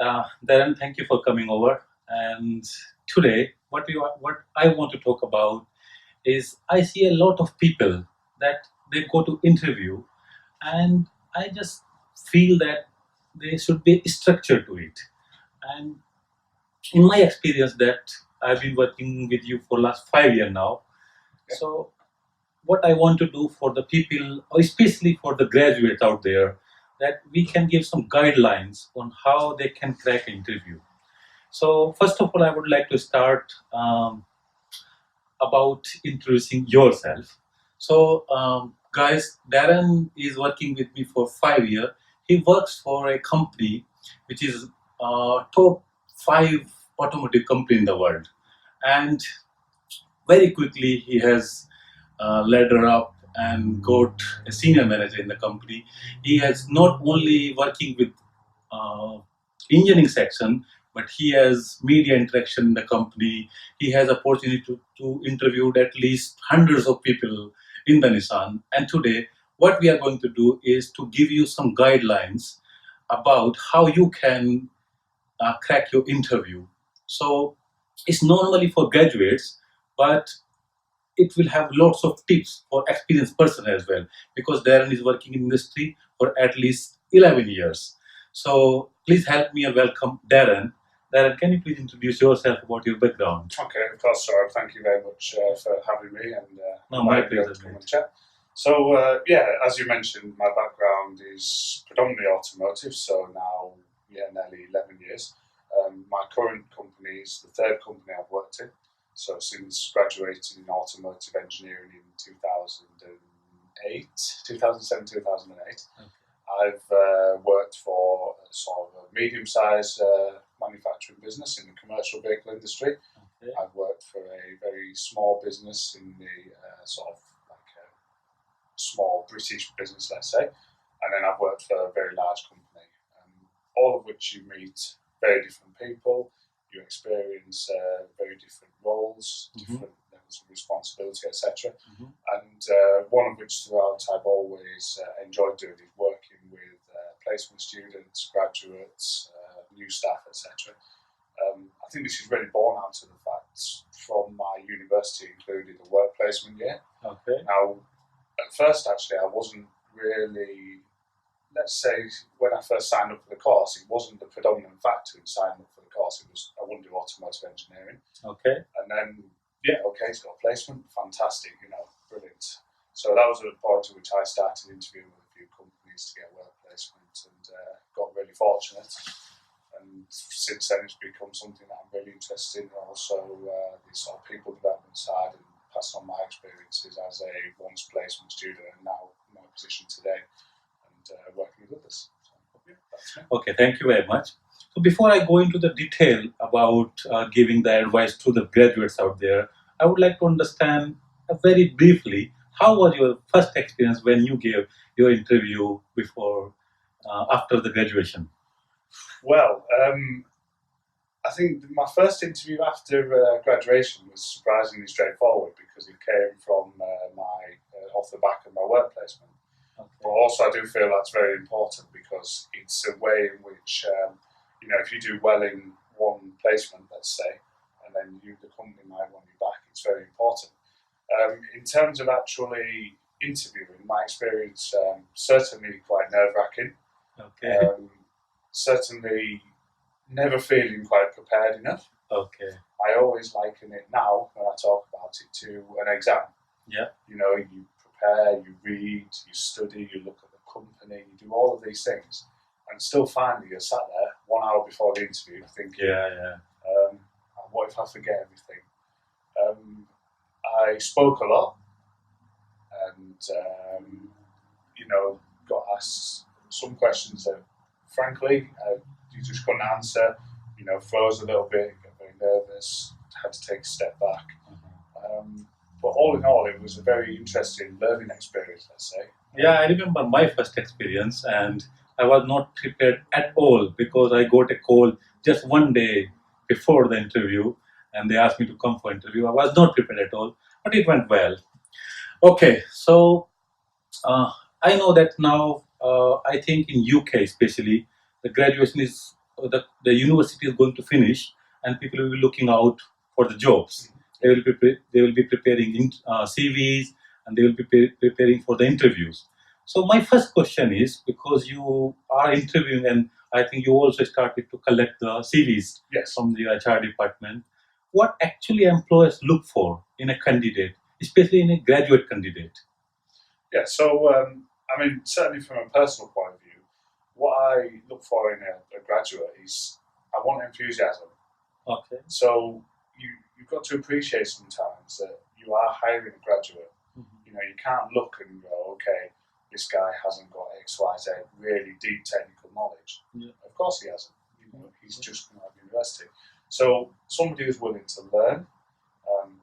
Darren, thank you for coming over. And today, what I want to talk about is I see a lot of people that they go to interview, and I just feel that there should be structure to it. And in my experience, that I've been working with you for last 5 years now. So what I want to do for the people, or especially for the graduates out there, that we can give some guidelines on how they can crack an interview. So first of all, I would like to start about introducing yourself. So, guys, Darren is working with me for 5 years. He works for a company which is top five automotive company in the world, and very quickly he has ladder up and got a senior manager in the company. He has not only working with uh, engineering section, but he has media interaction in the company. He has opportunity to interview at least hundreds of people in the Nissan. And today, what we are going to do is to give you some guidelines about how you can crack your interview. So it's normally for graduates, but it will have lots of tips for experienced person as well, because Darren is working in industry for at least 11 years. So please help me and welcome Darren. Darren, can you please introduce yourself about your background? Okay, of course, sir. Thank you very much for having me and No, my inviting me pleasure, to come mate. and chat. So, yeah, as you mentioned, my background is predominantly automotive, so now, nearly 11 years. My current company is the third company I've worked in. So, since graduating in automotive engineering in 2008, 2007, 2008, Okay. I've worked for a sort of a medium-sized manufacturing business in the commercial vehicle industry. Okay. I've worked for a very small business in the sort of like a small British business, let's say, and then I've worked for a very large company. All of which you meet very different people, you experience very different roles, different levels of responsibility, etc. And one of which throughout I've always enjoyed doing is working with placement students, graduates, new staff, etc. I think this is really born out of the fact from my university included a work placement year. Okay. Now, at first, actually, I wasn't really, let's say, when I first signed up for the course, it wasn't the predominant factor in signing up for the course. It was, I wanted to do automotive engineering. Okay. And then, it's got a placement, fantastic, brilliant. So that was the point at which I started interviewing with a few companies to get work placement and got really fortunate. And since then, it's become something that I'm really interested in, and also the sort of people development side and passing on my experiences as a once placement student and now in my position today and working with others. So, that's me. Okay, thank you very much. So before I go into the detail about giving the advice to the graduates out there, I would like to understand very briefly how was your first experience when you gave your interview before after the graduation. Well, I think my first interview after graduation was surprisingly straightforward because it came from off the back of my work placement. Okay. But also, I do feel that's very important because it's a way in which, if you do well in one placement, let's say, and then the company might want you back, it's very important. In terms of actually interviewing, my experience certainly quite nerve-wracking. Okay. Certainly never feeling quite prepared enough. Okay. I always liken it now when I talk about it to an exam. Yeah. You prepare, you read, you study, you look at the company, you do all of these things, and still finally you're sat there 1 hour before the interview thinking, what if I forget everything? I spoke a lot, and got asked some questions that, frankly, you just couldn't answer. Froze a little bit, got very nervous, had to take a step back. But all in all, it was a very interesting learning experience, let's say. Yeah, I remember my first experience, and I was not prepared at all because I got a call just one day before the interview, and they asked me to come for interview. I was not prepared at all, but it went well. Okay, so I know that now. I think in UK especially, the graduation is the university is going to finish, and people will be looking out for the jobs. They will be preparing CVs, and they will be preparing for the interviews. So my first question is, because you are interviewing, and I think you also started to collect the CVs Yes. from the HR department, what actually employers look for in a candidate, especially in a graduate candidate? Yeah, so I mean, certainly from a personal point of view, what I look for in a graduate is I want enthusiasm. Okay. So you've got to appreciate sometimes that you are hiring a graduate. You know, you can't look and go, okay, this guy hasn't got X, Y, Z, really deep technical knowledge. Yeah. Of course he hasn't. You know, he's just come out of university. So somebody who's willing to learn,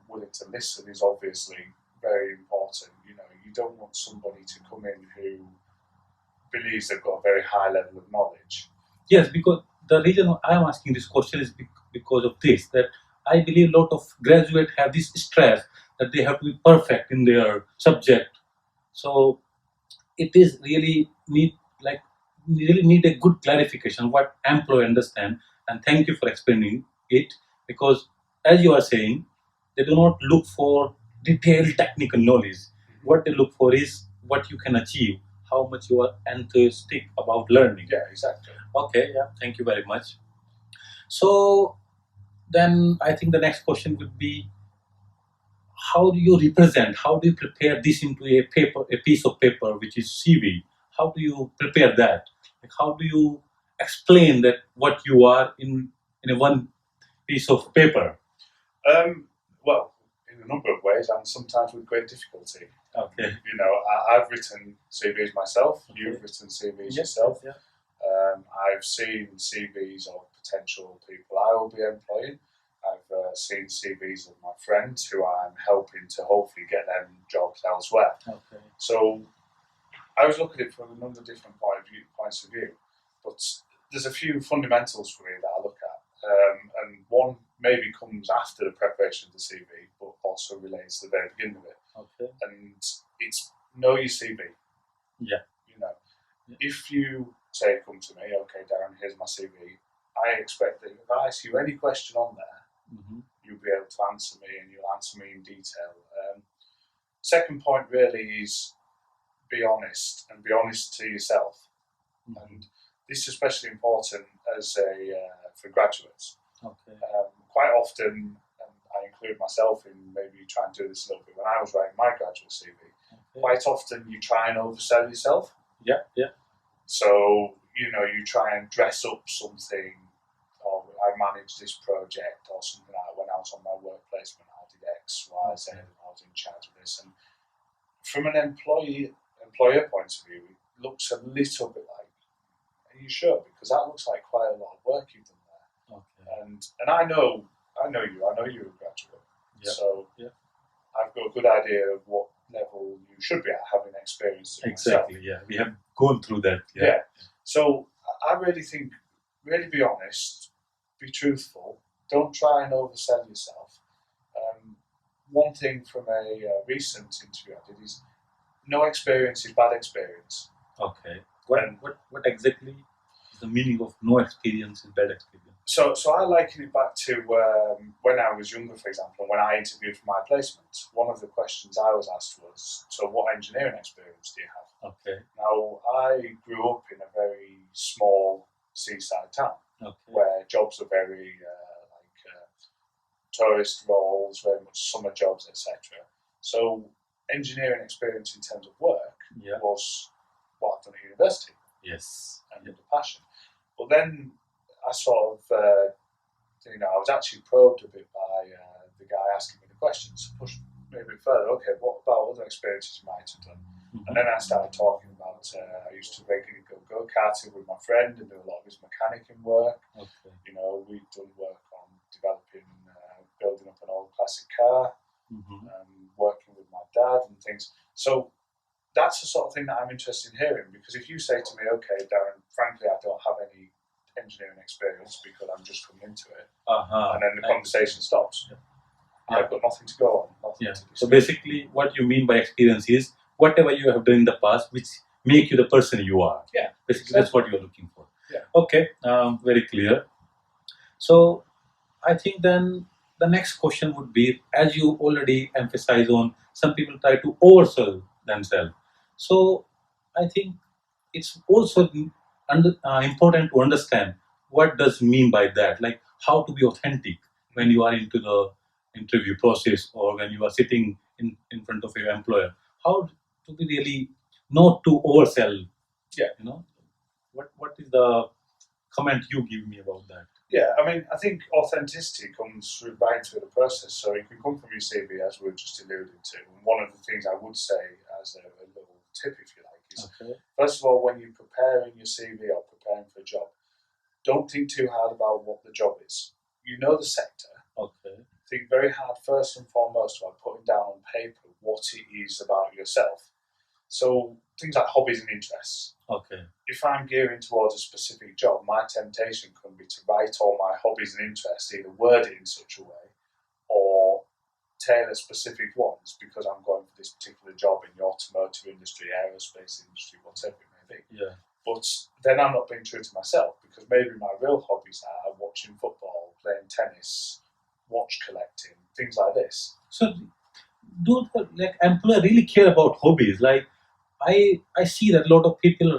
willing to listen is obviously very important. You know, you don't want somebody to come in who believes they've got a very high level of knowledge. Yes, because the reason I am asking this question is because of this, that I believe a lot of graduates have this stress that they have to be perfect in their subject. So it is really need a good clarification what employee understand, and thank you for explaining it, because as you are saying, they do not look for detailed technical knowledge. What they look for is what you can achieve, how much you are enthusiastic about learning. Yeah, exactly. Okay, yeah, thank you very much. So then I think the next question would be, how do you represent, how do you prepare this into a piece of paper, which is CV? How do you prepare that? Like, how do you explain that what you are in a one piece of paper? Well, in a number of ways, and sometimes with great difficulty. Okay. You know, I've written CVs myself. Okay. You've written CVs Yes, yourself. yeah. I've seen CVs of potential people I will be employing. I've seen CVs of my friends who I'm helping to hopefully get them jobs elsewhere. Okay. So I was looking at it from a number of different points of view, but there's a few fundamentals for me that I look at, and one maybe comes after the preparation of the CV, but also relates to the very beginning of it. Okay. And it's know your CV. Yeah. You know, Yeah. if you say, come to me, okay, Darren, here's my CV, I expect that if I ask you any question on there, you'll be able to answer me, and you'll answer me in detail. Second point really is be honest, and be honest to yourself. And this is especially important as for graduates. Okay. Quite often, I include myself in maybe trying to do this a little bit when I was writing my graduate CV. Okay. Quite often you try and oversell yourself. Yeah, yeah. So, you know, you try and dress up something, or I managed this project or something like that. When I was on my work placement, I did X, Y, Z, and I was in charge of this. And from an employer point of view, it looks a little bit like, are you sure? Because that looks like quite a lot of work you've done there. Okay. And I know you're a graduate. Yeah. So yeah. I've got a good idea of what level you should be at, having experience. Exactly. Myself. Yeah, we have gone through that. Yeah. Yeah. So I really think, really be honest, be truthful. Don't try and oversell yourself. One thing from a recent interview I did is, no experience is bad experience. Okay. What exactly is the meaning of no experience is bad experience? So I liken it back to when I was younger, for example, when I interviewed for my placement. One of the questions I was asked was, so what engineering experience do you have? Okay. Now, I grew up in a very small seaside town, Okay. where jobs are very tourist roles, very much summer jobs, etc. So engineering experience in terms of work was what I've done at university. Yes. And the passion. But then I sort of, I was actually probed a bit by the guy asking me the questions, pushed me a bit further. Okay, what about other experiences you might have done? And then I started talking about, I used to regularly go karting with my friend and do a lot of his mechanicking work. Okay. You know, we'd done work on developing, building up an old classic car, working with my dad and things. So that's the sort of thing that I'm interested in hearing, because if you say to me, okay, Darren, frankly, I don't have any engineering experience because I'm just coming into it, and then the conversation stops. I've got nothing to go on. So basically, what you mean by experience is whatever you have done in the past, which make you the person you are. Yeah. Basically, that's what you're looking for. Yeah. Okay, very clear. So I think then the next question would be, as you already emphasize on, some people try to oversell themselves. So I think it's also important to understand what does mean by that, like how to be authentic when you are into the interview process or when you are sitting in front of your employer. How to be really not to oversell. Yeah. You know, what is the comment you give me about that? Yeah, I mean, I think authenticity comes right through the process. So it can come from your CV, as we were just alluding to. And one of the things I would say as a little tip, if you like, is Okay. first of all, when you're preparing your CV or preparing for a job, don't think too hard about what the job is. You know the sector. Okay. Think very hard first and foremost about putting down on paper what it is about yourself. So things like hobbies and interests. Okay. If I'm gearing towards a specific job, my temptation can be to write all my hobbies and interests, either word it in such a way or tailor specific ones because I'm going for this particular job in the automotive industry, aerospace industry, whatever it may be. Yeah. But then I'm not being true to myself because maybe my real hobbies are watching football, playing tennis, watch collecting, things like this. So do the like employer really care about hobbies? Like I see that a lot of people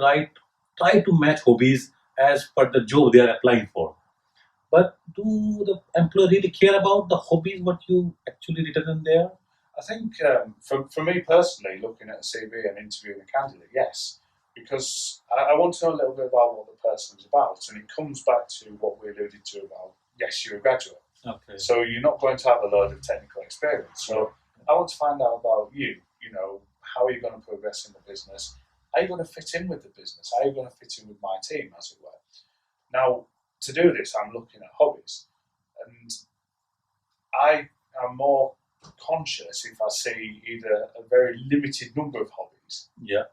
try to match hobbies as per the job they are applying for. But do the employer really care about the hobbies what you actually written in there? I think for me personally, looking at a CV and interviewing a candidate, yes, because I want to know a little bit about what the person's about, and it comes back to what we alluded to about, yes, you're a graduate, Okay. so you're not going to have a load of technical experience. So I want to find out about you, how are you going to progress in the business? Are you going to fit in with the business? Are you going to fit in with my team, as it were? Now, to do this, I'm looking at hobbies, and I am more conscious if I see either a very limited number of hobbies, Yeah.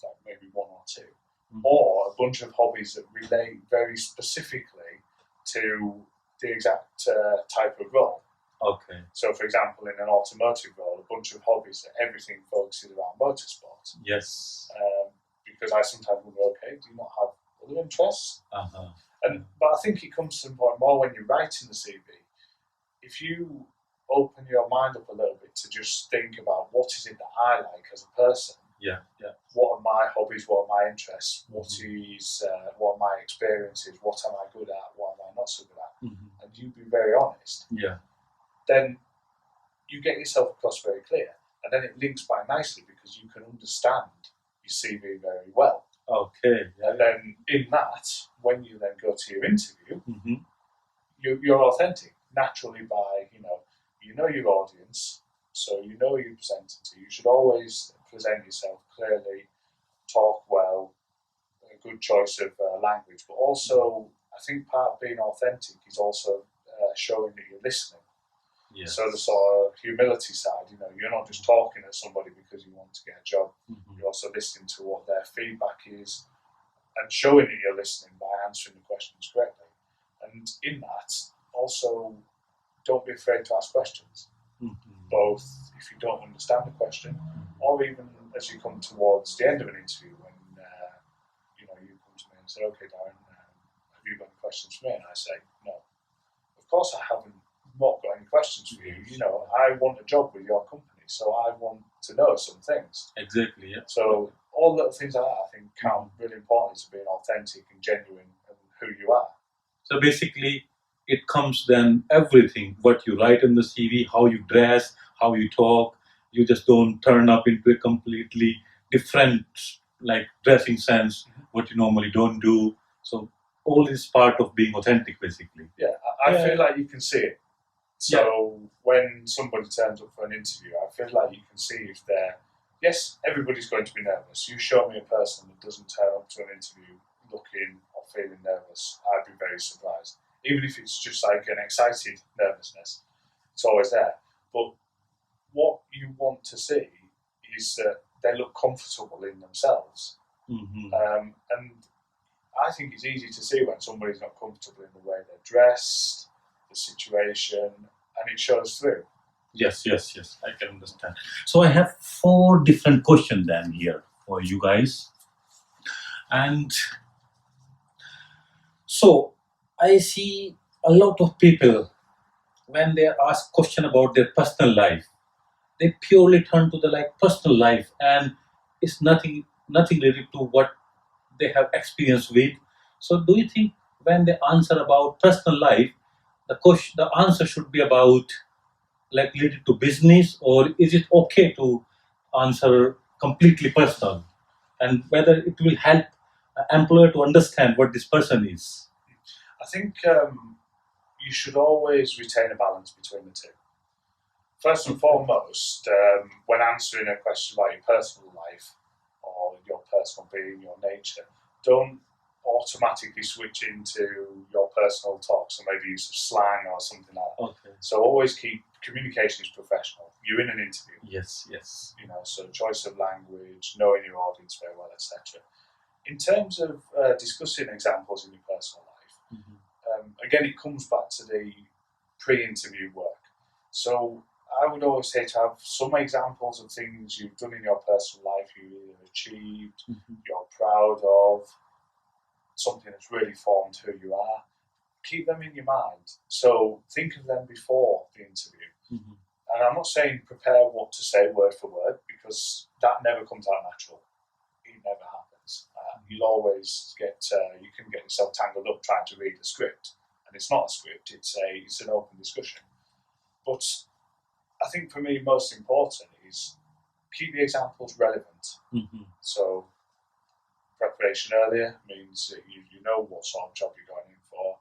like maybe one or two, Mhm. or a bunch of hobbies that relate very specifically to the exact type of role. Okay. So, for example, in an automotive role, a bunch of hobbies that everything focuses around motorsport. Yes. Because I sometimes wonder, okay, do you not have other interests? Uh-huh. But I think it comes to the point more when you're writing the CV. If you open your mind up a little bit to just think about what is it that I like as a person, Yeah. Yeah. what are my hobbies, what are my interests, what are my experiences, what am I good at, what am I not so good at, Mhm. and you be very honest, Yeah. then you get yourself across very clear, and then it links quite nicely because you can understand your CV very well. Okay. Yeah. And then in that, when you then go to your interview, Mhm. you're authentic naturally by your audience, so you know who you're presenting to. You should always present yourself clearly, talk well, a good choice of language, but also I think part of being authentic is also showing that you're listening. Yes. So the sort of humility side, you're not just talking at somebody because you want to get a job. Mhm. You're also listening to what their feedback is and showing that you're listening by answering the questions correctly. And in that, also, don't be afraid to ask questions, Mhm. both if you don't understand the question or even as you come towards the end of an interview when you come to me and say, okay, Darren, have you got any questions for me? And I say, no. Of course I haven't not got any questions for you. I want a job with your company, so I want to know some things. Exactly. Yeah. So all little things like that I think count really important to being authentic and genuine and who you are. So basically, it comes then everything what you write in the CV, how you dress, how you talk. You just don't turn up into a completely different like dressing sense what you normally don't do. So all is part of being authentic, basically. Yeah, I Yeah. feel like you can see it. So when somebody turns up for an interview, I feel like you can see if they're, yes, everybody's going to be nervous. You show me a person that doesn't turn up to an interview looking or feeling nervous, I'd be very surprised. Even if it's just like an excited nervousness, it's always there. But what you want to see is that they look comfortable in themselves. Mhm. And I think it's easy to see when somebody's not comfortable in the way they're dressed, the situation, and it shows through. Yes, yes, yes. I can understand. So I have 4 different questions then here for you guys, and So I see a lot of people when they are asked question about their personal life, they purely turn to the like personal life, and it's nothing related to what they have experience with. So do you think when they answer about personal life, the answer should be about like related to business, or is it okay to answer completely personal, and whether it will help employer to understand what this person is? I think you should always retain a balance between the two. First and foremost, when answering a question about your personal life or your personal being, your nature, don't automatically switch into your personal talk, so maybe use of slang or something like that. Okay. So always keep communication is professional. You're in an interview, Yes. so choice of language, knowing your audience very well, etc. In terms of discussing examples in your personal life, again, it comes back to the pre-interview work. So I would always say to have some examples of things you've done in your personal life, you either achieved, you're proud of, something that's really formed who you are. Keep them in your mind. So think of them before the interview. And I'm not saying prepare what to say word for word, because that never comes out natural. It never happens. You'll always you can get yourself tangled up trying to read the script, and it's not a script. It's an open discussion. But I think for me, most important is keep the examples relevant. So preparation earlier means that you know what sort of job you're going in for.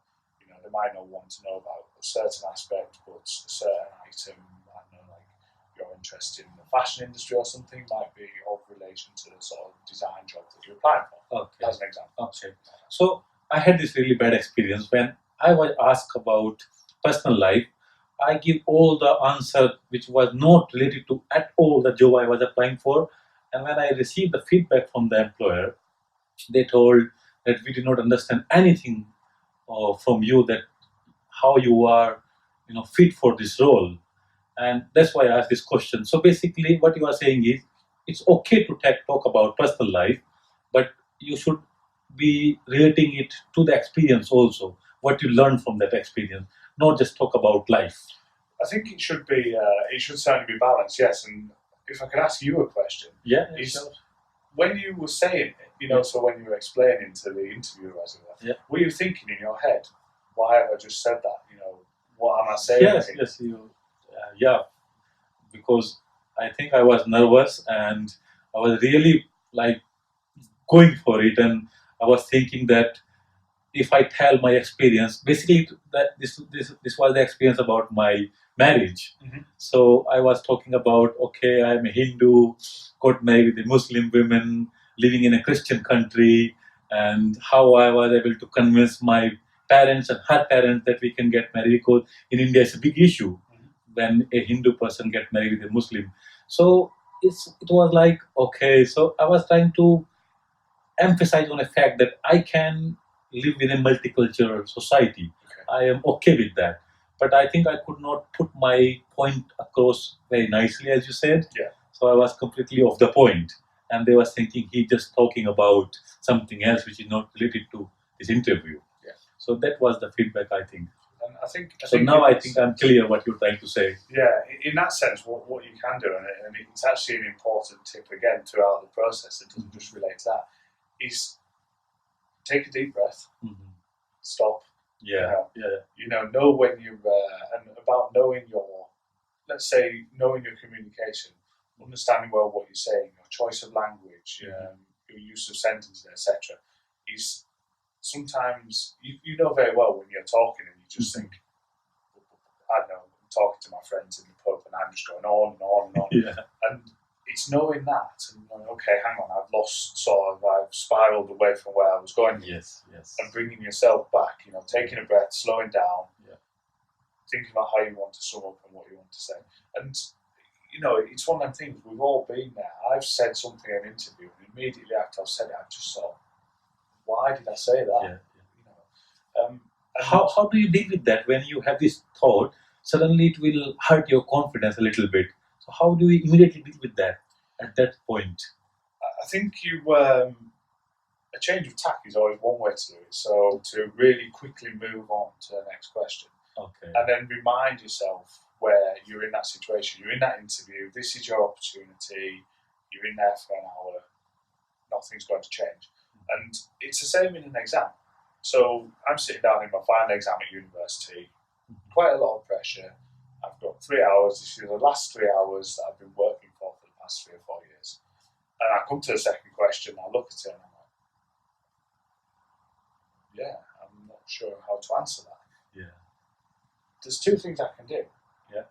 They might not want to know about a certain aspect, but a certain item, I don't know, like you're interested in the fashion industry or something, might be of relation to the sort of design job that you're applying for. Okay. As an example. Okay. So I had this really bad experience when I was asked about personal life. I give all the answer which was not related to at all the job I was applying for, and when I received the feedback from the employer, they told that we did not understand anything from you, that how you are, fit for this role, and that's why I asked this question. So basically, what you are saying is, it's okay to talk about personal life, but you should be relating it to the experience also, what you learn from that experience, not just talk about life. I think it should be. It should certainly be balanced. Yes, and if I could ask you a question, Yeah, is when you were saying it, so when you were explaining to the interviewer, as it were, were you thinking in your head, why have I just said that? What am I saying? Yes, yeah, because I think I was nervous and I was really like going for it, and I was thinking that if I tell my experience, basically that this was the experience about my marriage. So I was talking about, okay, I'm a Hindu, got married with a Muslim woman, living in a Christian country, and how I was able to convince my parents and her parents that we can get married, because in India it's a big issue when a Hindu person get married with a Muslim. So it was like, okay, so I was trying to emphasize on the fact that I can live in a multicultural society. I am okay with that. But I think I could not put my point across very nicely, as you said. Yeah. So I was completely off the point. And they were thinking he just talking about something else which is not related to his interview. Yeah. So that was the feedback, I think. And I think now I think I'm clear what you're trying to say. Yeah, in that sense, what you can do, and it's actually an important tip again throughout the process, it doesn't just relate to that, is take a deep breath, stop. Yeah. Know when you're, and about knowing let's say, knowing your communication, understanding well what you're saying, your choice of language, your use of sentences, etc. Is sometimes you know very well when you're talking and you just think, I don't know, I'm talking to my friends in the pub and I'm just going on and on and on. And it's knowing that and going, okay, hang on, I've spiraled away from where I was going. Yes. And bringing yourself back, taking a breath, slowing down, thinking about how you want to sum up and what you want to say. And, it's one of them things, we've all been there. I've said something in an interview and immediately after I've said it, I've just thought, why did I say that? How do you deal with that when you have this thought? Suddenly it will hurt your confidence a little bit. So how do you immediately deal with that at that point? I think you a change of tack is always one way to do it. So to really quickly move on to the next question, Okay. and then remind yourself where you're in that situation, you're in that interview, this is your opportunity, you're in there for an hour, nothing's going to change. And it's the same in an exam. So I'm sitting down in my final exam at university, quite a lot of pressure. I've got 3 hours, this is the last 3 hours that I've been working for the past 3 or 4 years. And I come to the second question, I look at it and I'm like, yeah, I'm not sure how to answer that. Yeah. There's 2 things I can do. Yeah.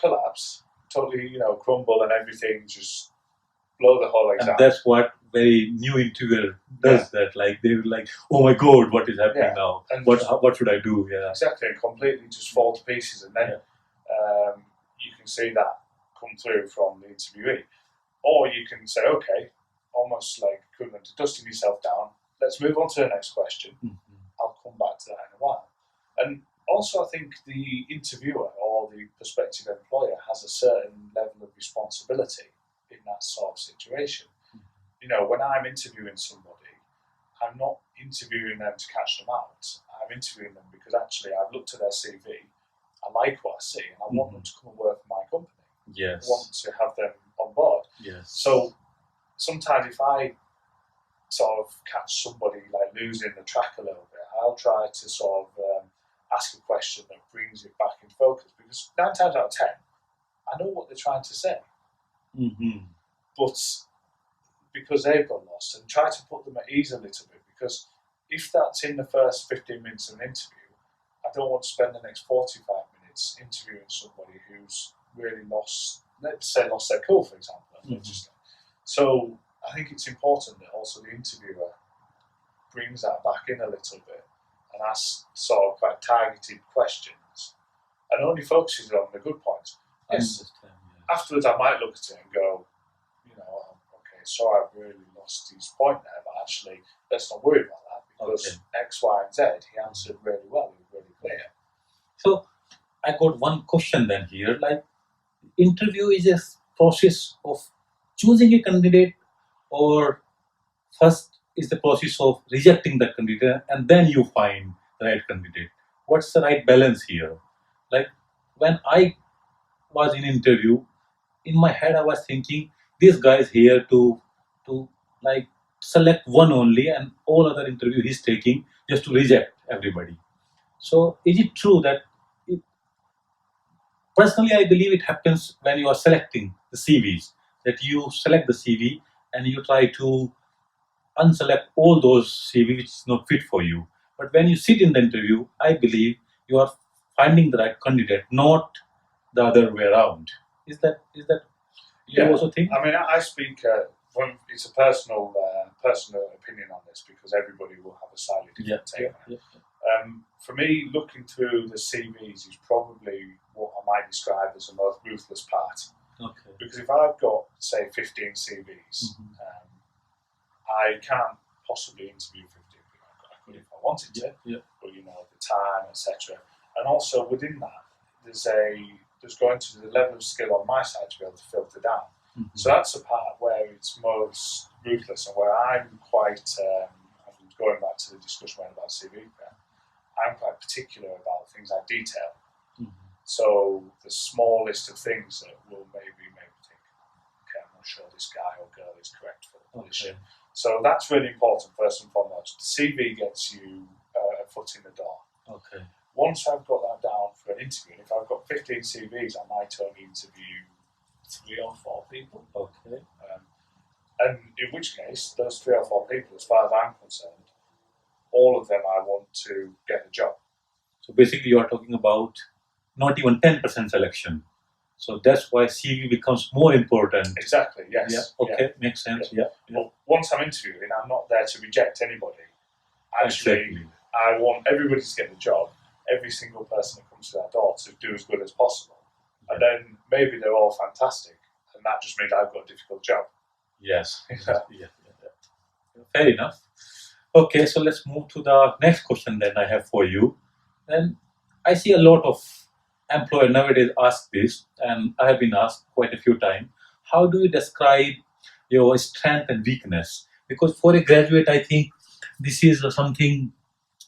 Collapse, totally, crumble and everything, just blow the whole exam. And that's what very new interviewer does. That like they were like, oh my god, what is happening now? And What should I do? Yeah. Exactly, and completely just fall to pieces, and then you can see that come through from the interviewee. Or you can say, okay, almost like equivalent to dusting yourself down, let's move on to the next question. I'll come back to that in a while. And also I think the interviewer or the prospective employer has a certain level of responsibility in that sort of situation. When I'm interviewing somebody, I'm not interviewing them to catch them out. I'm interviewing them because actually I've looked at their CV, I like what I see, and I want them to come and work for my company. Yes. I want to have them on board. Yes. So sometimes if I sort of catch somebody like losing the track a little bit, I'll try to sort of ask a question that brings it back into focus, because 9 times out of 10, I know what they're trying to say. But because they've got lost, and try to put them at ease a little bit, because if that's in the first 15 minutes of an interview, I don't want to spend the next 45 minutes interviewing somebody who's really lost their cool, for example. So I think it's important that also the interviewer brings that back in a little bit and asks sort of quite targeted questions and only focuses on the good points. Yes. Afterwards I might look at it and go, okay, sorry, I've really lost his point there, but actually let's not worry about that, because X, Y, and Z, he answered really well, he was really clear. So I got one question then here, like interview is a process of choosing a candidate, or first is the process of rejecting the candidate and then you find the right candidate? What's the right balance here? Like when I was in interview, in my head I was thinking this guy is here to like select one only, and all other interview he's taking just to reject everybody. So is it true that personally I believe it happens when you are selecting the CVs, that you select the CV and you try to unselect all those CV which is not fit for you. But when you sit in the interview, I believe you are finding the right candidate, not the other way around. Is that you also think? I mean, I speak. It's a personal opinion on this, because everybody will have a slightly different take on it. For me, looking through the CVs is probably what I might describe as the most ruthless part. Okay. Because if I've got, say, 15 CVs, I can't possibly interview 15 people. I could if I wanted to, but the time, etc. And also within that, there's going to be the level of skill on my side to be able to filter down. So that's the part where it's most ruthless, and where I'm quite, going back to the discussion about CV, I'm quite particular about things like detail. So the smallest of things that will maybe make me think, okay, I'm not sure this guy or girl is correct for the position. So that's really important, first and foremost. The CV gets you a foot in the door. Okay. Once I've got that down for an interview, and if I've got 15 CVs, I might only interview 3 or 4 people. Okay. And in which case, those 3 or 4 people, as far as I'm concerned, all of them I want to get a job. So basically you are talking about not even 10% selection. So that's why CV becomes more important. Exactly, yes. Yeah. Okay, makes sense. Yeah. Well, once I'm interviewing, I'm not there to reject anybody. Actually, I want everybody to get the job, every single person that comes to that door to do as good as possible. And then maybe they're all fantastic, and that just means I've got a difficult job. Yes. Fair enough. Okay, so let's move to the next question then I have for you. And I see a lot of employers nowadays ask this, and I have been asked quite a few times. How do you describe your strength and weakness Because for a graduate, I think this is something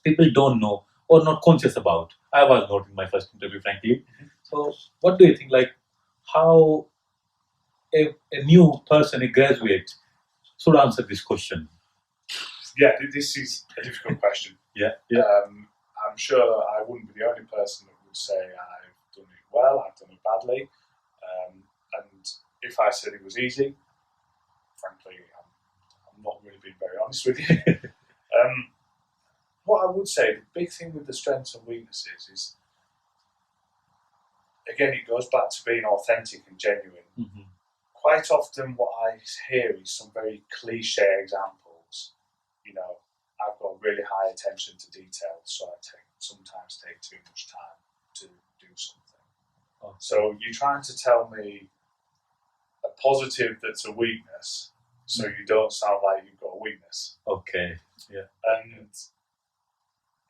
people don't know or not conscious about. I was not in my first interview, frankly. So, what do you think? Like, how a new person, a graduate, should answer this question? Yeah, this is a difficult question. Yeah, yeah. I'm sure I wouldn't be the only person that would say I've done it well, I've done it badly. And if I said it was easy, frankly, I'm not really being very honest with you. What I would say, the big thing with the strengths and weaknesses is, again, it goes back to being authentic and genuine. Mm-hmm. Quite often what I hear is some very cliche examples. You know, I've got really high attention to detail, so I sometimes take too much time to do something. Okay. So you're trying to tell me a positive that's a weakness, so you don't sound like you've got a weakness. Okay. Yeah. And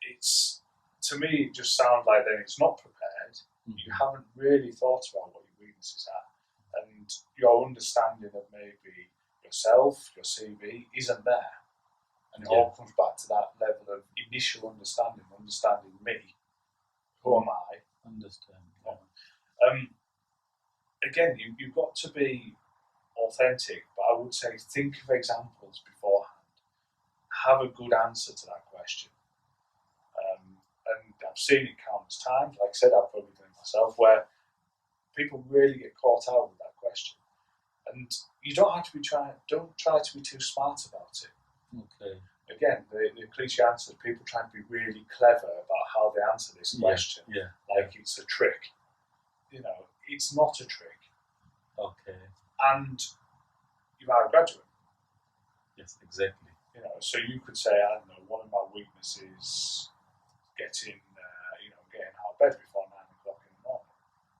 it's, to me, it just sounds like then it's not prepared. Mm-hmm. You haven't really thought about what your weaknesses are, and your understanding of maybe yourself, your CV, isn't there. And it all comes back to that level of initial understanding me. Who am I? Understand. Again, you've got to be authentic, but I would say think of examples beforehand. Have a good answer to that question. And I've seen it countless times. Like I said, I've probably done it myself, where people really get caught out with that question. And you don't have to be don't try to be too smart about it. Okay. Again, the cliche answer is people trying to be really clever about how they answer this question. Yeah. Like it's a trick. You know, it's not a trick. Okay. And you are a graduate. Yes, exactly. You know, so you could say, I don't know, one of my weaknesses getting out of bed before 9 o'clock in the morning.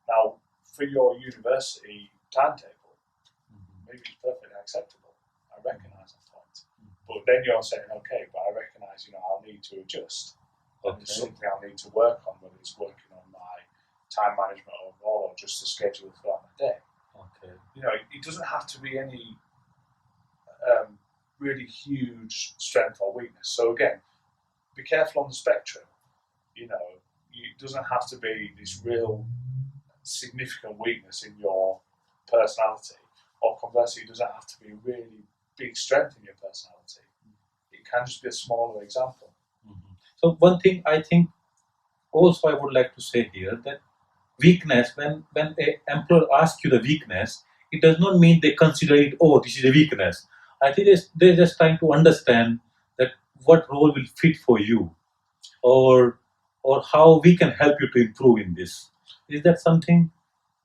Now, for your university timetable, maybe it's perfectly acceptable. I recognise that point. But then you're saying, okay, but I recognise, I'll need to adjust. And it's something I'll need to work on, whether it's working on my time management overall or just the schedule throughout my day. Okay. It doesn't have to be any really huge strength or weakness. So again, be careful on the spectrum. It doesn't have to be this real significant weakness in your personality, or conversely, it doesn't have to be a really big strength in your personality. It can just be a smaller example. Mm-hmm. So one thing I think also I would like to say here, that weakness, when an employer asks you the weakness, it does not mean they consider it, oh, this is a weakness. I think they're just trying to understand that what role will fit for you, or how we can help you to improve in this. Is that something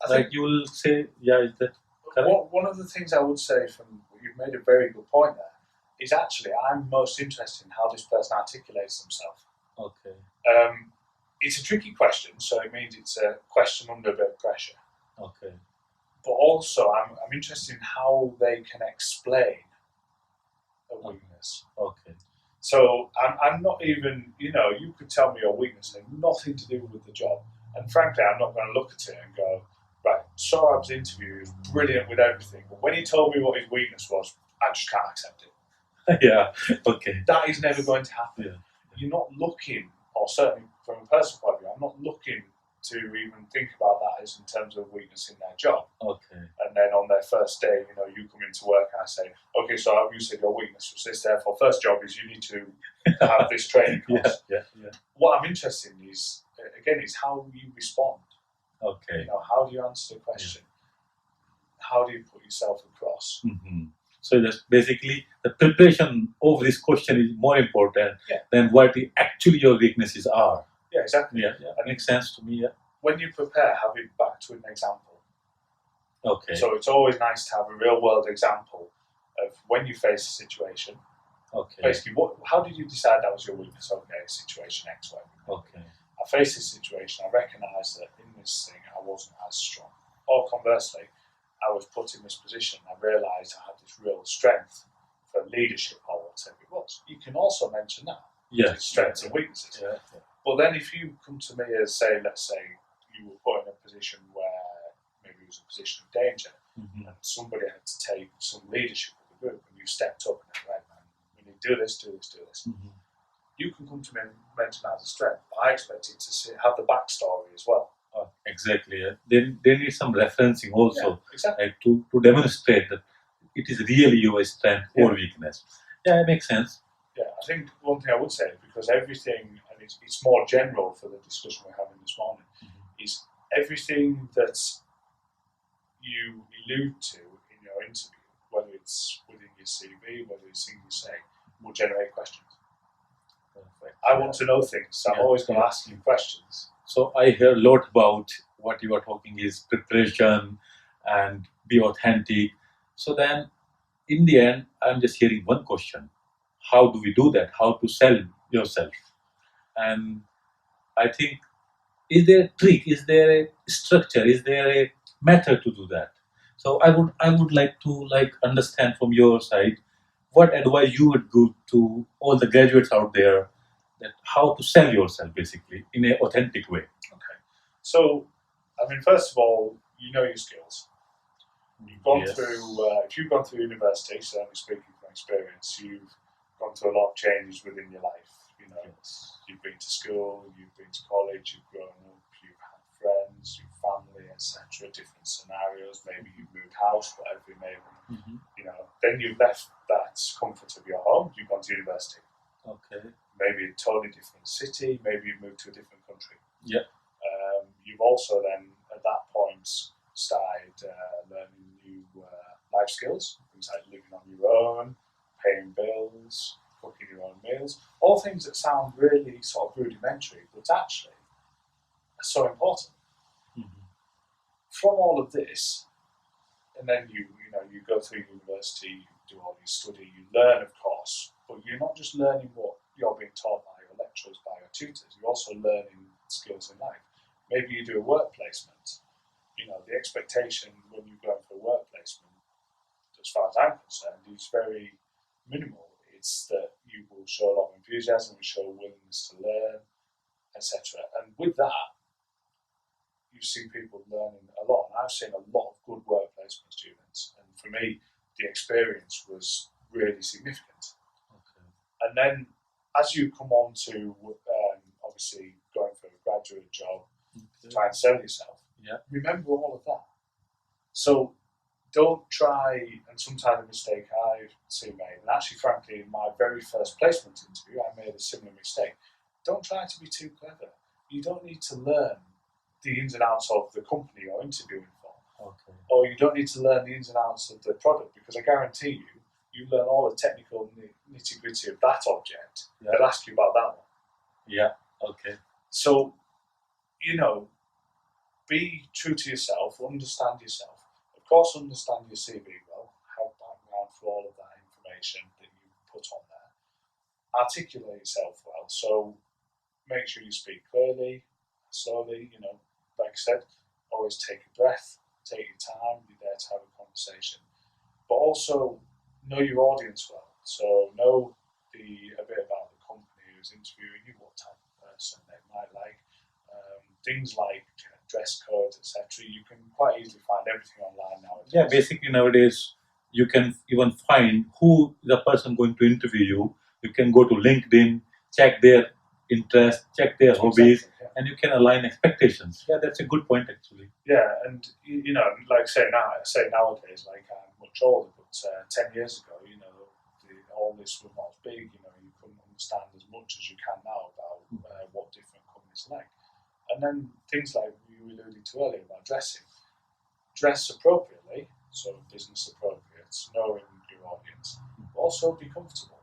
like you will say? Yeah, is that correct? One of the things I would say, you've made a very good point there, is actually I'm most interested in how this person articulates themselves. Okay. It's a tricky question, so it means it's a question under a bit of pressure. Okay. But also, I'm interested in how they can explain a weakness. Okay. So I'm not even, you could tell me your weakness and nothing to do with the job. And frankly, I'm not going to look at it and go, right, Sorab's interview is brilliant with everything, but when he told me what his weakness was, I just can't accept it. Yeah, okay. That is never going to happen. Yeah. You're not looking, or certainly from a personal point of view, I'm not looking to even think about that as in terms of weakness in their job. Okay. And then on their first day, you come into work and I say, okay, so you said your weakness was this, therefore first job is you need to have this training course. Yeah. What I'm interested in is, again, is how you respond. Okay. How do you answer the question? Yeah. How do you put yourself across? Mm-hmm. So that's basically the preparation of this question is more important than what actually your weaknesses are. Yeah, exactly. Yeah. That makes sense to me. Yeah. When you prepare, have it backed with an example. Okay. So it's always nice to have a real world example of when you face a situation. Okay. Basically, how did you decide that was your weakness? Okay, situation X, Y. Okay. I faced this situation. I recognised that in this thing I wasn't as strong. Or conversely, I was put in this position. I realised I had this real strength for leadership or whatever it was. You can also mention that. Yes. Strengths and weaknesses. Yeah. But then if you come to me as, let's say you were put in a position where maybe it was a position of danger, and somebody had to take some leadership of the group, and you stepped up and said, right, man, do this, do this, do this. Mhm. You can come to me and mention that as a strength, but I expect it to have the backstory as well. Exactly. Yeah. They need some referencing also, Yeah, exactly. like to demonstrate that it is really your strength or weakness. Yeah, it makes sense. Yeah, I think one thing I would say, because everything, and it's more general for the discussion we're having this morning, is everything that you allude to in your interview, whether it's within your CV, whether it's things you say, will generate questions. Perfect. I want to know things, so I'm always going to ask you questions. So I hear a lot about what you are talking is preparation and be authentic. So then, in the end, I'm just hearing one question: how do we do that? How to sell yourself? And I think, is there a trick? Is there a structure? Is there a method to do that? So I would like to understand from your side what advice you would give to all the graduates out there, that how to sell yourself basically in an authentic way. Okay. So, I mean, first of all, you know your skills. You've gone Yes. through, if you've gone through university, certainly speaking from experience, you've gone through a lot of changes within your life. You know, Yes. you've been to school, you've been to college, you've grown up, you've had friends, your family, etc. Different scenarios. Maybe you've moved house, whatever it may be. Mhm. You know, then you've left that comfort of your home. You've gone to university. Okay. Maybe a totally different city. Maybe you've moved to a different country. Yeah. You've also then, at that point, started learning new life skills, things like living on your own, paying bills, cooking your own meals, all things that sound really sort of rudimentary, but actually are so important. Mhm. From all of this, and then you go through university, you do all your study, you learn, of course, but you're not just learning what you're being taught by your lecturers, by your tutors. You're also learning skills in life. Maybe you do a work placement. You know, the expectation when you go for a work placement, as far as I'm concerned, is very minimal. It's that you will show a lot of enthusiasm, you show a willingness to learn, etc. And with that, you see people learning a lot. And I've seen a lot of good work placement students. And for me, the experience was really significant. Okay. And then as you come on to obviously going for a graduate job, try and sell yourself, remember all of that. So don't try, and sometimes a mistake I've seen made, and actually frankly in my very first placement interview I made a similar mistake. Don't try to be too clever. You don't need to learn the ins and outs of the company you're interviewing for. Okay. Or you don't need to learn the ins and outs of the product, because I guarantee you learn all the technical nitty-gritty of that object. They'll ask you about that one. Yeah. Okay. So, be true to yourself, understand yourself. Of course, understand your CV well, have background for all of that information that you put on there. Articulate yourself well, so make sure you speak clearly, slowly, like I said, always take a breath, take your time, be there to have a conversation. But also know your audience well. So know a bit about the company who's interviewing you, what type of person they might like. Things like dress codes, etc. You can quite easily find everything online nowadays. Yeah, basically nowadays you can even find who the person going to interview you. You can go to LinkedIn, check their interest, check their hobbies, Exactly, yeah. and you can align expectations. Yeah, that's a good point actually. Yeah, and like I say nowadays, like I'm much older, but 10 years ago, all this was not as big. You couldn't understand as much as you can now about what different companies like. And then things like you alluded to earlier about dressing. Dress appropriately, so business appropriate, knowing your audience, but also be comfortable.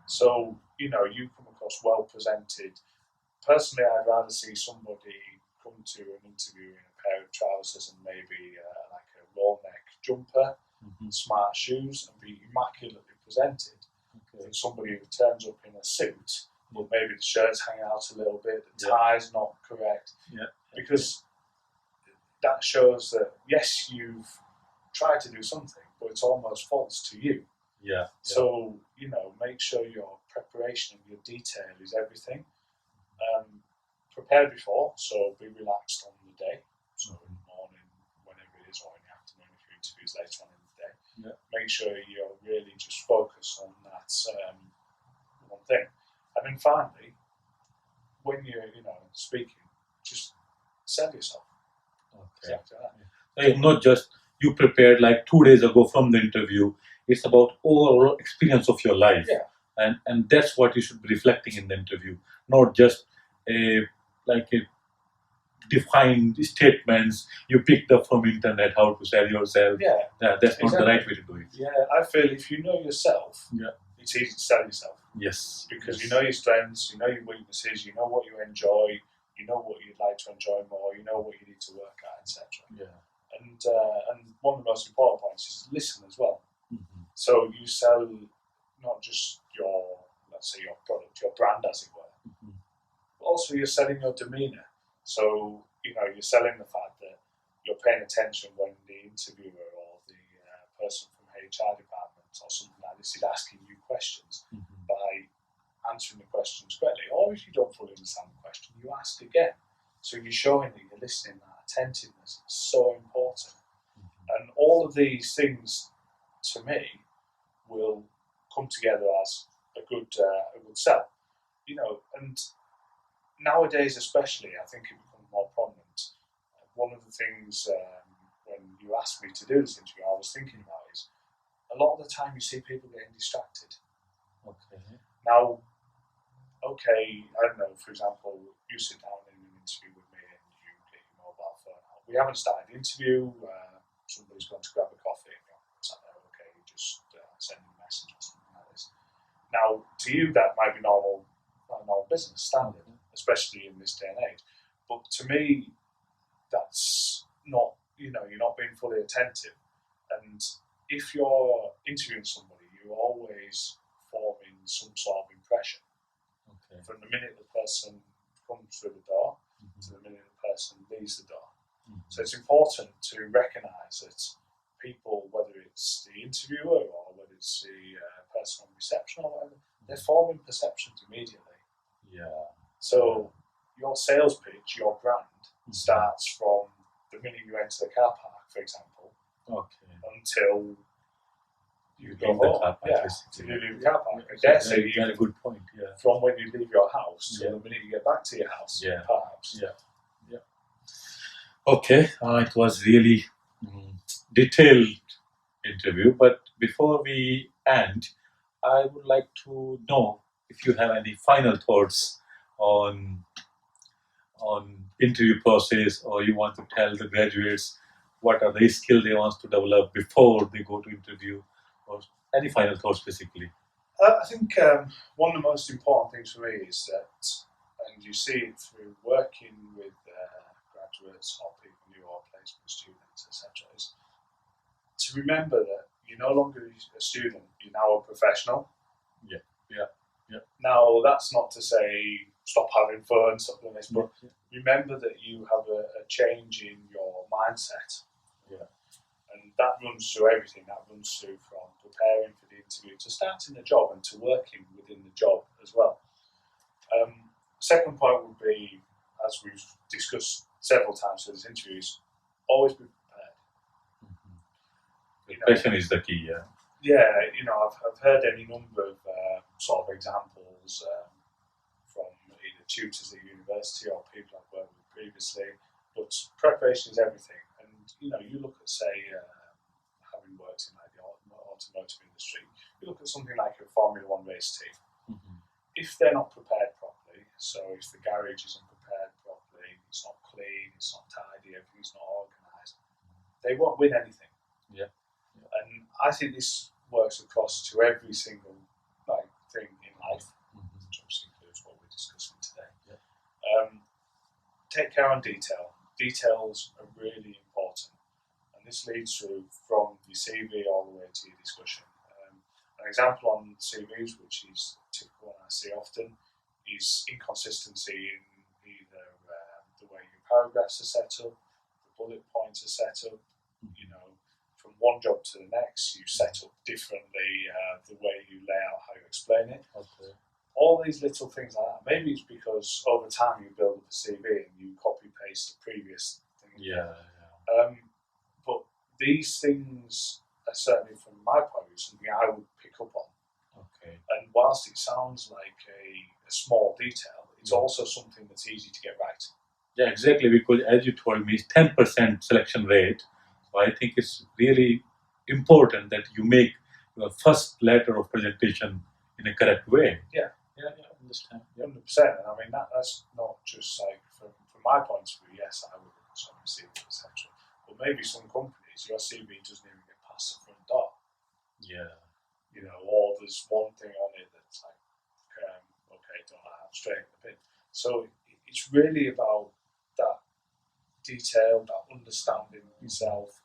So, you come across well presented. Personally, I'd rather see somebody come to an interview in a pair of trousers and maybe like a roll neck jumper, smart shoes, and be immaculately presented, than somebody who turns up in a suit, but maybe the shirt's hanging out a little bit, the tie's not correct, because that shows that yes, you've tried to do something, but it's almost false to you. So make sure your preparation and your detail is everything. Prepare before, so be relaxed on the day. So in the morning, whenever it is, or in the afternoon if your interview is later on in the day. Yeah. Make sure you're really just focused on that one thing. And then finally, when you're speaking, just sell yourself. Okay. Exactly that. So it's not just you prepared like 2 days ago from the interview. It's about overall experience of your life, Yeah. and that's what you should be reflecting in the interview, not just a defined statements you picked up from internet how to sell yourself. Yeah. That's not the Exactly. right way to do it. Yeah, I feel if you know yourself, Yeah. it's easy to sell yourself. Yes. Because yes. you know your strengths, you know your weaknesses, you know what you enjoy, you know what you'd like to enjoy more, you know what you need to work at, etc. Yeah. And one of the most important points is listen as well. Mm-hmm. So you sell not just your, let's say, your product, your brand, as it were, Mm-hmm. but also you're selling your demeanour. So you're selling the fact that you're paying attention when the interviewer or the person from HR department or something like this is asking you questions. Mm-hmm. By answering the questions correctly, or if you don't fully understand the question, you ask again. So you're showing that you're listening. That attentiveness is so important, and all of these things, to me, will come together as a good sell. And nowadays, especially, I think it becomes more prominent. One of the things when you asked me to do this interview, I was thinking about is a lot of the time you see people getting distracted. Okay. Now, okay, I don't know, for example, you sit down in an interview with me and you get your mobile phone out. We haven't started the interview, somebody's gone to grab a coffee and you're sat there, okay, you just send a message or something like this. Now, to you, that might be normal business standard, especially in this day and age. But to me, that's not, you're not being fully attentive. And if you're interviewing somebody, you're always forming some sort of impression. Okay. From the minute the person comes through the door Mm-hmm. to the minute the person leaves the door. Mm-hmm. So it's important to recognise that people, whether it's the interviewer or whether it's the person on reception or whatever, they're forming perceptions immediately. Yeah. So your sales pitch, your brand, Mm-hmm. starts from the minute you enter the car park, for example, Okay. until you go leave the home. car park, Yeah, basically. till you leave the car park. I So dare that's say a very good point. Yeah. from when you leave your house till Yeah. the minute you get back to your house, Yeah. perhaps. Yeah. Okay, it was really detailed interview. But before we end, I would like to know if you have any final thoughts on interview process, or you want to tell the graduates what are the skills they want to develop before they go to interview, or any final thoughts, basically. I think one of the most important things for me is that, and you see it through working with graduates or people new or placement students, etc., is to remember that you're no longer a student, you're now a professional. Yeah. Now, that's not to say stop having fun, stop doing this, but remember that you have a change in your mindset. Yeah. And that runs through everything. That runs through from preparing for the interview to starting the job and to working within the job as well. Second point would be, as we've discussed several times through this interview, is always be prepared. Preparation is the key, yeah. Yeah, I've heard any number of sort of examples from either tutors at university or people I've worked with previously, but preparation is everything. And, you look at, say, having worked in like the automotive industry, you look at something like a Formula One race team. Mm-hmm. If they're not prepared properly, so if the garage isn't prepared properly, it's not clean, it's not tidy, everything's not organised, they won't win anything. Yeah. And I think this works across to every single thing in life, which obviously includes what we're discussing today. Yeah. Take care on detail. Details are really important, and this leads through from your CV all the way to your discussion. An example on CVs, which is a typical one I see often, is inconsistency in either the way your paragraphs are set up, the bullet points are set up. From one job to the next, you set up differently the way you lay out how you explain it. Okay. All these little things like that. Maybe it's because over time you build up a CV and you copy paste the previous thing. Yeah. But these things certainly from my point of view, something I would pick up on. Okay. And whilst it sounds like a small detail, it's also something that's easy to get right. Yeah, exactly. Because as you told me, it's 10% selection rate. So I think it's really important that you make your first letter of presentation in a correct way. Yeah. Yeah, understand. Yeah. 100%. And I mean, that's not just like from my point of view, yes, I would also receive it, etc. But maybe some companies, your CV doesn't even get past the front door. Yeah. You know, or there's one thing on it that's like, okay, don't like that, straight in the bin. So it's really about that detail, that understanding of yourself,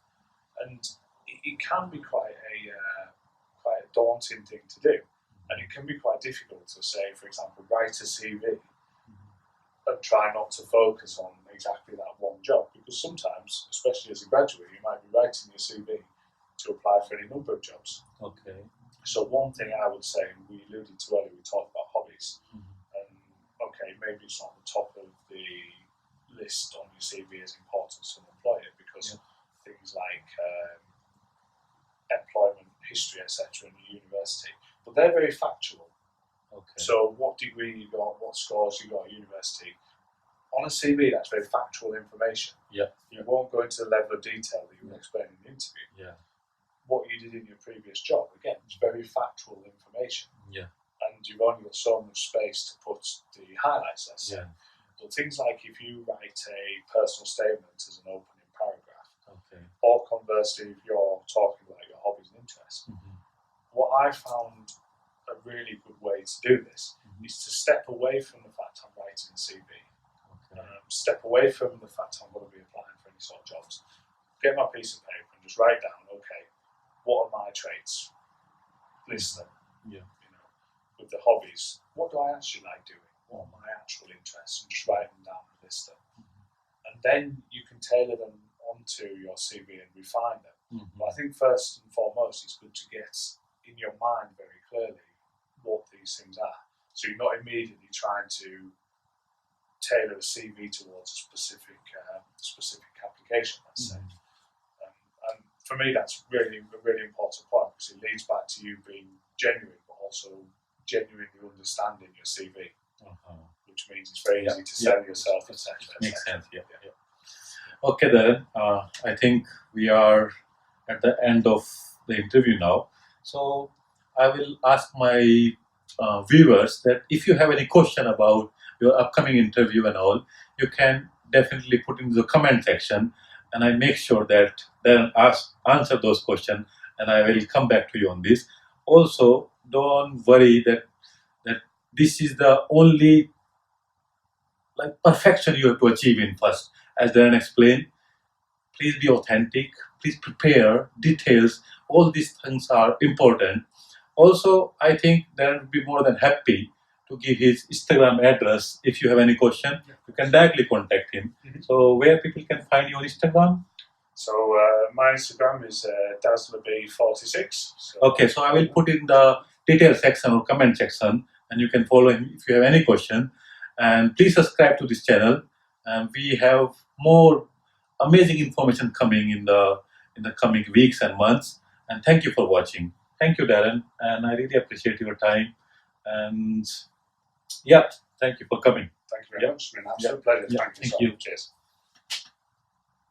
and it can be quite a daunting thing to do, and it can be quite difficult to say, for example, write a CV and try not to focus on exactly that one job, because sometimes, especially as a graduate, you might be writing your CV to apply for any number of jobs. Okay. So one thing I would say, and we alluded to earlier, we talked about hobbies, and okay, maybe it's not the top of the list on your CV as important to an employer, because things like employment history, etc., in the university, but they're very factual. Okay. So what degree you got, what scores you got at university, on a CV, that's very factual information. Yeah. You won't go into the level of detail that you would explain in the interview. Yeah. What you did in your previous job, again, it's very factual information. Yeah. And you've only got so much space to put the highlights, let's say. Yeah. But things like if you write a personal statement as an opening paragraph, Okay. or conversely, if you're talking about your hobbies and interests, what I found a really good way to do this is to step away from the fact I'm writing a CV, step away from the fact I'm going to be applying for any sort of jobs, get my piece of paper and just write down, okay, what are my traits? List them. Yeah. You know, with the hobbies, what do I actually like doing? What are my actual interests? And just write them down and list them. And then you can tailor them onto your CV and refine them. But I think first and foremost, it's good to get in your mind very clearly what these things are. So you're not immediately trying to tailor a CV towards a specific application, let's say. And for me, that's really a really important point, because it leads back to you being genuine, but also genuinely understanding your CV, which means it's very easy to sell yourself, etc. Makes sense. Yeah. Okay, then I think we are at the end of the interview now. So I will ask my viewers that if you have any question about your upcoming interview and all, you can definitely put in the comment section, and I make sure that then answer those questions, and I will come back to you on this. Also, don't worry that this is the only perfection you have to achieve in first. As Darren explained, please be authentic, please prepare details. All these things are important. Also, I think Darren would be more than happy to give his Instagram address. If you have any question, you can directly contact him. So where people can find you on Instagram? So my Instagram is dazzlerb46. Okay, so I will put in the detail section or comment section, and you can follow him if you have any question. And please subscribe to this channel. And we have more amazing information coming in the coming weeks and months. And thank you for watching. Thank you, Darren, and I really appreciate your time. And yeah, thank you for coming. Thank you very much. It's been an absolute pleasure. Thank you so much. Cheers.